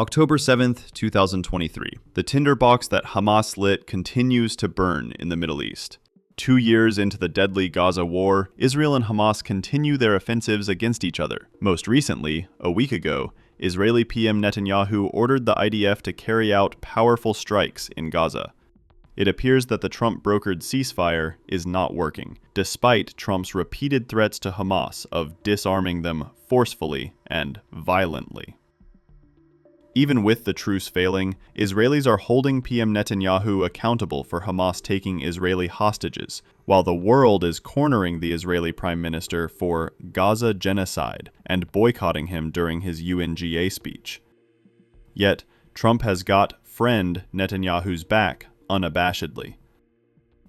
October 7th, 2023. The tinderbox that Hamas lit continues to burn in the Middle East. 2 years into the deadly Gaza war, Israel and Hamas continue their offensives against each other. Most recently, a week ago, Israeli PM Netanyahu ordered the IDF to carry out powerful strikes in Gaza. It appears that the Trump-brokered ceasefire is not working, despite Trump's repeated threats to Hamas of disarming them forcefully and violently. Even with the truce failing, Israelis are holding PM Netanyahu accountable for Hamas taking Israeli hostages, while the world is cornering the Israeli Prime Minister for Gaza genocide and boycotting him during his UNGA speech. Yet, Trump has got friend Netanyahu's back unabashedly.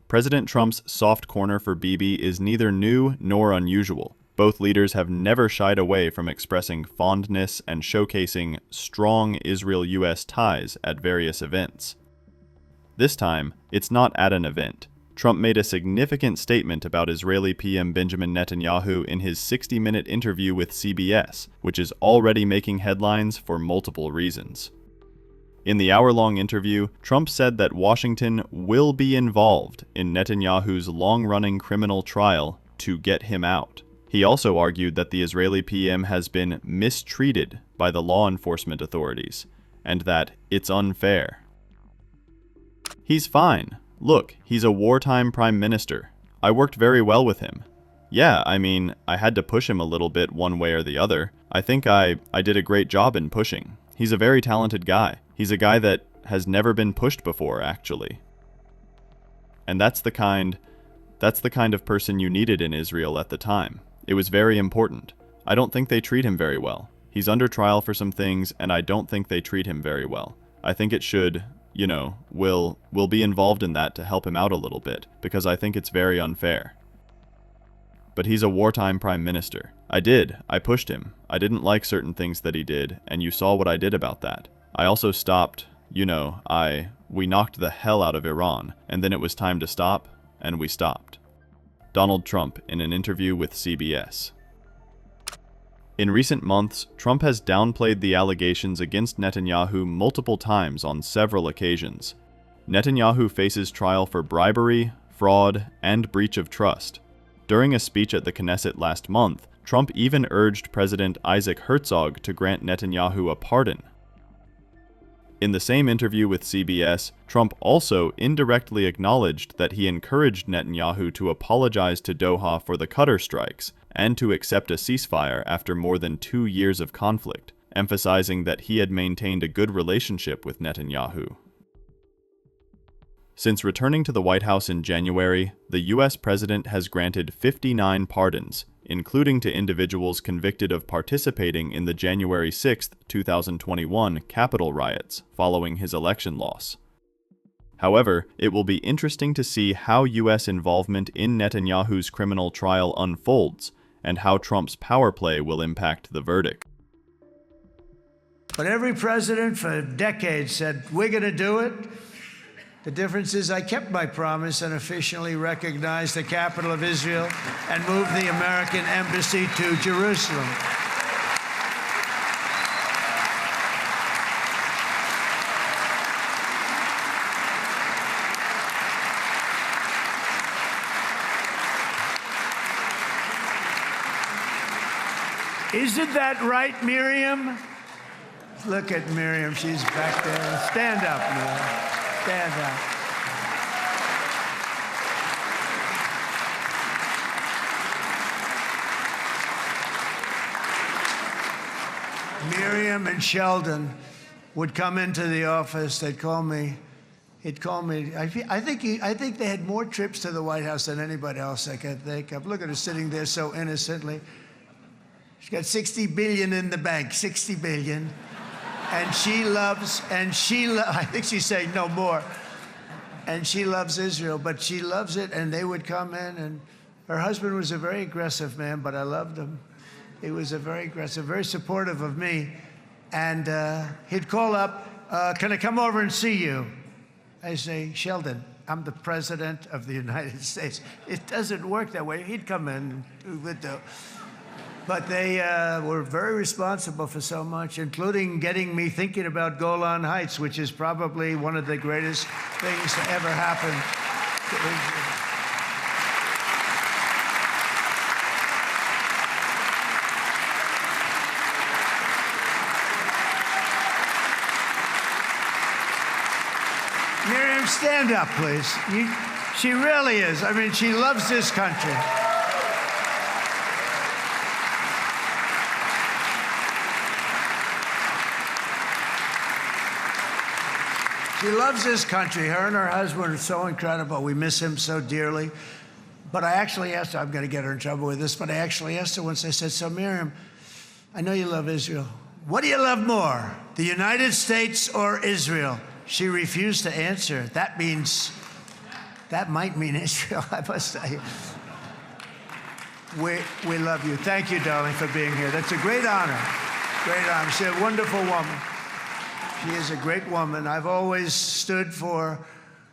President Trump's soft corner for Bibi is neither new nor unusual. Both leaders have never shied away from expressing fondness and showcasing strong Israel-US ties at various events. This time, it's not at an event. Trump made a significant statement about Israeli PM Benjamin Netanyahu in his 60-minute interview with CBS, which is already making headlines for multiple reasons. In the hour-long interview, Trump said that Washington will be involved in Netanyahu's long-running criminal trial to get him out. He also argued that the Israeli PM has been mistreated by the law enforcement authorities, and that it's unfair. He's fine. Look, he's a wartime prime minister. I worked very well with him. Yeah, I had to push him a little bit one way or the other. I think I did a great job in pushing. He's a very talented guy. He's a guy that has never been pushed before, actually. And that's the kind of person you needed in Israel at the time. It was very important. I don't think they treat him very well. He's under trial for some things, and I don't think they treat him very well. I think it should, we'll be involved in that to help him out a little bit, because I think it's very unfair. But he's a wartime prime minister. I pushed him. I didn't like certain things that he did, and you saw what I did about that. I also stopped, we knocked the hell out of Iran, and then it was time to stop, and we stopped. Donald Trump in an interview with CBS. In recent months, Trump has downplayed the allegations against Netanyahu multiple times on several occasions. Netanyahu faces trial for bribery, fraud, and breach of trust. During a speech at the Knesset last month, Trump even urged President Isaac Herzog to grant Netanyahu a pardon. In the same interview with CBS, Trump also indirectly acknowledged that he encouraged Netanyahu to apologize to Doha for the Qatar strikes and to accept a ceasefire after more than 2 years of conflict, emphasizing that he had maintained a good relationship with Netanyahu. Since returning to the White House in January, the U.S. president has granted 59 pardons, including to individuals convicted of participating in the January 6, 2021 Capitol riots following his election loss. However, it will be interesting to see how U.S. involvement in Netanyahu's criminal trial unfolds and how Trump's power play will impact the verdict. But every president for decades said, we're going to do it. The difference is I kept my promise and officially recognized the capital of Israel and moved the American embassy to Jerusalem. Isn't that right, Miriam? Look at Miriam, she's back there. Stand up, Miriam. Stand up. Miriam and Sheldon would come into the office. They'd call me. He'd call me. I think they had more trips to the White House than anybody else I can think of. Look at her sitting there so innocently. She's got $60 billion in the bank. $60 billion. And I think she's saying no more. And she loves Israel, but she loves it, and they would come in, and her husband was a very aggressive man, but I loved him. He was a very aggressive, very supportive of me. And he'd call up, can I come over and see you? I say, Sheldon, I'm the President of the United States. It doesn't work that way. He'd come in, But they were very responsible for so much, including getting me thinking about Golan Heights, which is probably one of the greatest things to ever happen to Israel. Miriam, stand up, please. She really is. I mean, she loves this country. She loves this country. Her and her husband are so incredible. We miss him so dearly. But I actually asked her, I'm going to get her in trouble with this, but I actually asked her once, I said, so Miriam, I know you love Israel. What do you love more, the United States or Israel? She refused to answer. That might mean Israel, I must say. We love you. Thank you, darling, for being here. That's a great honor. Great honor. She's a wonderful woman. She is a great woman. I've always stood for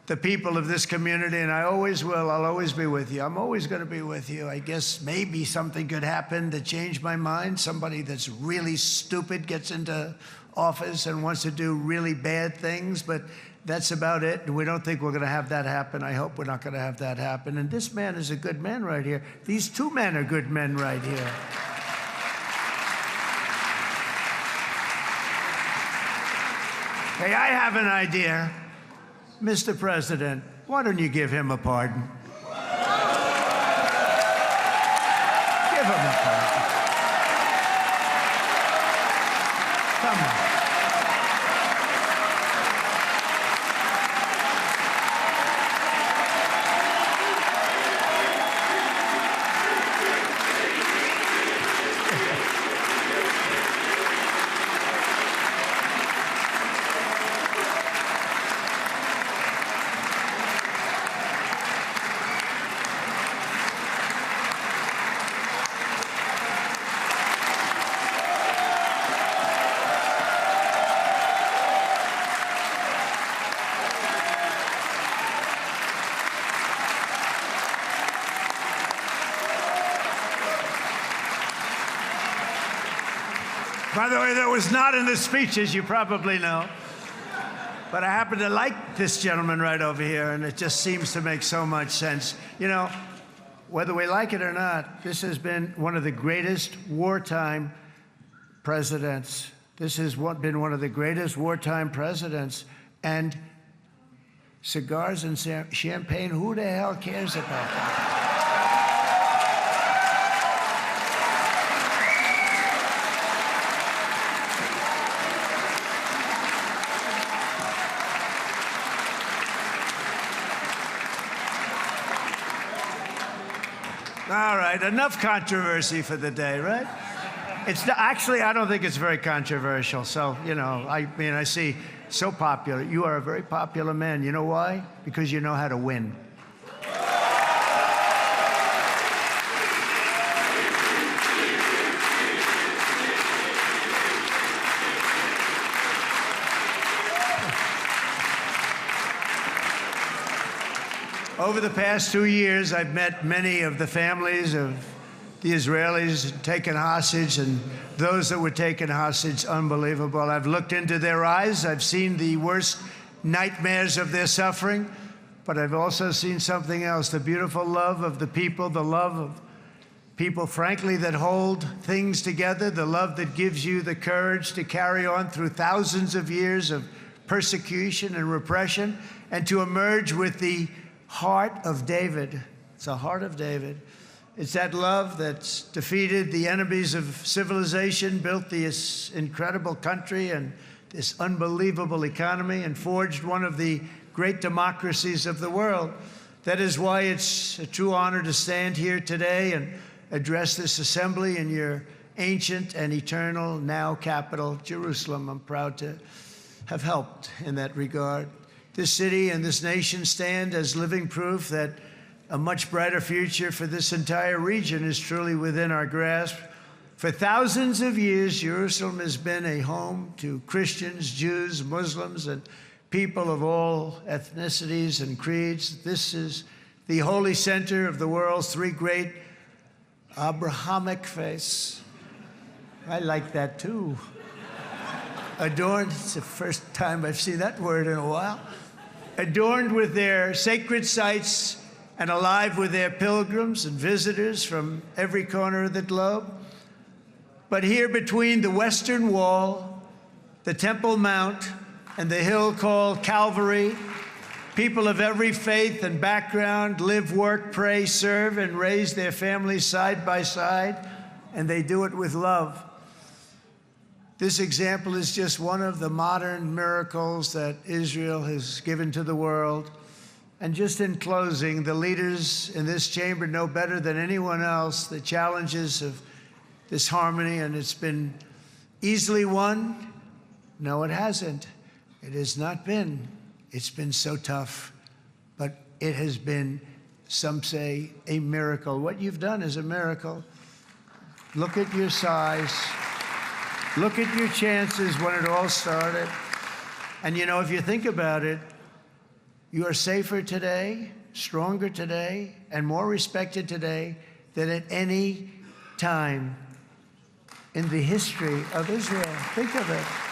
the people of this community, and I always will. I'll always be with you. I'm always going to be with you. I guess maybe something could happen to change my mind. Somebody that's really stupid gets into office and wants to do really bad things, but that's about it. We don't think we're going to have that happen. I hope we're not going to have that happen. And this man is a good man right here. These two men are good men right here. Hey, I have an idea. Mr. President, why don't you give him a pardon? Give him a pardon. Come on. By the way, that was not in the speeches, you probably know. But I happen to like this gentleman right over here, and it just seems to make so much sense. You know, whether we like it or not, this has been one of the greatest wartime presidents. This has been one of the greatest wartime presidents. And cigars and champagne, who the hell cares about that? All right, enough controversy for the day, right? Actually, I don't think it's very controversial. So, you know, I mean, I see so popular. You are a very popular man. You know why? Because you know how to win. Over the past 2 years, I've met many of the families of the Israelis taken hostage and those that were taken hostage. Unbelievable. I've looked into their eyes. I've seen the worst nightmares of their suffering, but I've also seen something else, the beautiful love of the people, the love of people, frankly, that hold things together, the love that gives you the courage to carry on through thousands of years of persecution and repression and to emerge with the heart of David. It's the heart of David. It's that love that's defeated the enemies of civilization, built this incredible country and this unbelievable economy, and forged one of the great democracies of the world. That is why it's a true honor to stand here today and address this assembly in your ancient and eternal now capital, Jerusalem. I'm proud to have helped in that regard. This city and this nation stand as living proof that a much brighter future for this entire region is truly within our grasp. For thousands of years, Jerusalem has been a home to Christians, Jews, Muslims, and people of all ethnicities and creeds. This is the holy center of the world's three great Abrahamic faiths. I like that too. Adorned, it's the first time I've seen that word in a while. Adorned with their sacred sites and alive with their pilgrims and visitors from every corner of the globe. But here between the Western Wall, the Temple Mount, and the hill called Calvary, people of every faith and background live, work, pray, serve, and raise their families side by side, and they do it with love. This example is just one of the modern miracles that Israel has given to the world. And just in closing, the leaders in this chamber know better than anyone else the challenges of this harmony, and it's been easily won. No, it hasn't. It has not been. It's been so tough, but it has been, some say, a miracle. What you've done is a miracle. Look at your size. Look at your chances when it all started. And you know, if you think about it, you are safer today, stronger today, and more respected today than at any time in the history of Israel. Think of it.